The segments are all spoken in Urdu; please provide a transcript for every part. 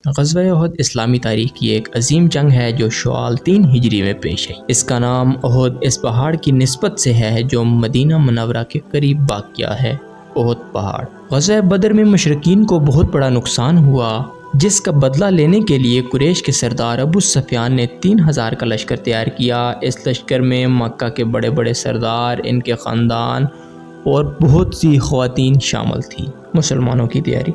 غزوہ احد اسلامی تاریخ کی ایک عظیم جنگ ہے جو شوال 3 ہجری میں پیش آئی۔ اس کا نام احد اس پہاڑ کی نسبت سے ہے جو مدینہ منورہ کے قریب واقع ہے۔ احد پہاڑ۔ غزوہ بدر میں مشرکین کو بہت بڑا نقصان ہوا، جس کا بدلہ لینے کے لیے قریش کے سردار ابو سفیان نے 3000 کا لشکر تیار کیا۔ اس لشکر میں مکہ کے بڑے بڑے سردار، ان کے خاندان اور بہت سی خواتین شامل تھیں۔ مسلمانوں کی تیاری۔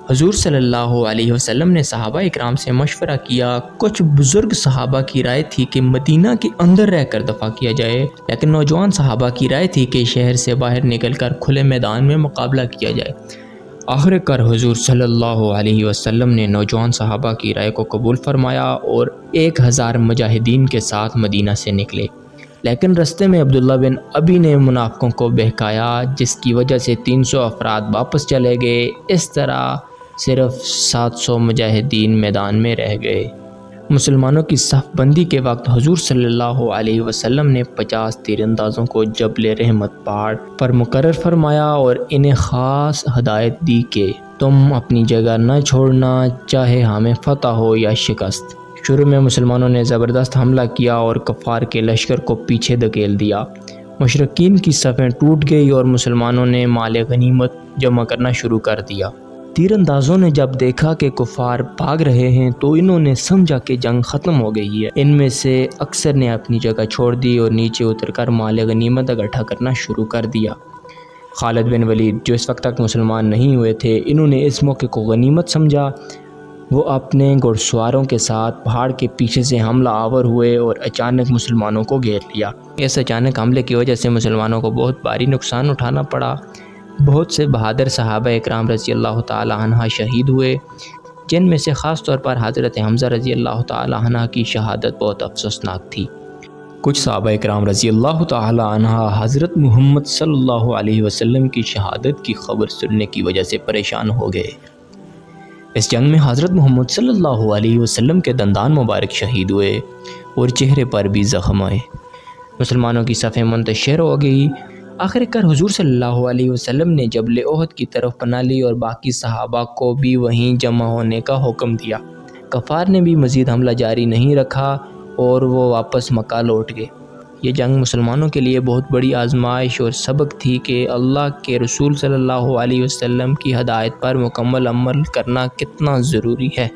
حضور صلی اللہ علیہ وسلم نے صحابہ اکرام سے مشورہ کیا۔ کچھ بزرگ صحابہ کی رائے تھی کہ مدینہ کے اندر رہ کر دفاع کیا جائے، لیکن نوجوان صحابہ کی رائے تھی کہ شہر سے باہر نکل کر کھلے میدان میں مقابلہ کیا جائے۔ آخر کار حضور صلی اللہ علیہ وسلم نے نوجوان صحابہ کی رائے کو قبول فرمایا اور 1000 مجاہدین کے ساتھ مدینہ سے نکلے، لیکن رستے میں عبداللہ بن ابی نے منافقوں کو بہکایا، جس کی وجہ سے 300 افراد واپس چلے گئے۔ اس طرح صرف 700 مجاہدین میدان میں رہ گئے۔ مسلمانوں کی صف بندی کے وقت حضور صلی اللہ علیہ وسلم نے 50 تیر اندازوں کو جبل رحمت پہاڑ پر مقرر فرمایا اور انہیں خاص ہدایت دی کہ تم اپنی جگہ نہ چھوڑنا، چاہے ہمیں فتح ہو یا شکست۔ شروع میں مسلمانوں نے زبردست حملہ کیا اور کفار کے لشکر کو پیچھے دھکیل دیا۔ مشرکین کی صفیں ٹوٹ گئی اور مسلمانوں نے مال غنیمت جمع کرنا شروع کر دیا۔ تیر اندازوں نے جب دیکھا کہ کفار بھاگ رہے ہیں تو انہوں نے سمجھا کہ جنگ ختم ہو گئی ہے۔ ان میں سے اکثر نے اپنی جگہ چھوڑ دی اور نیچے اتر کر مال غنیمت اکٹھا کرنا شروع کر دیا۔ خالد بن ولید، جو اس وقت تک مسلمان نہیں ہوئے تھے، انہوں نے اس موقع کو غنیمت سمجھا۔ وہ اپنے گھڑ سواروں کے ساتھ پہاڑ کے پیچھے سے حملہ آور ہوئے اور اچانک مسلمانوں کو گھیر لیا۔ اس اچانک حملے کی وجہ سے مسلمانوں کو بہت بھاری نقصان اٹھانا پڑا۔ بہت سے بہادر صحابہ اکرام رضی اللہ تعالی عنہ شہید ہوئے، جن میں سے خاص طور پر حضرت حمزہ رضی اللہ تعالی عنہ کی شہادت بہت افسوسناک تھی۔ کچھ صحابہ اکرام رضی اللہ تعالی عنہ حضرت محمد صلی اللہ علیہ وسلم کی شہادت کی خبر سننے کی وجہ سے پریشان ہو گئے۔ اس جنگ میں حضرت محمد صلی اللہ علیہ وسلم کے دندان مبارک شہید ہوئے اور چہرے پر بھی زخم آئے۔ مسلمانوں کی صفیں منتشر ہو گئی۔ آخر کار حضور صلی اللہ علیہ وسلم نے جبل احد کی طرف پناہ لی اور باقی صحابہ کو بھی وہیں جمع ہونے کا حکم دیا۔ کفار نے بھی مزید حملہ جاری نہیں رکھا اور وہ واپس مکہ لوٹ گئے۔ یہ جنگ مسلمانوں کے لیے بہت بڑی آزمائش اور سبق تھی کہ اللہ کے رسول صلی اللہ علیہ وسلم کی ہدایت پر مکمل عمل کرنا کتنا ضروری ہے۔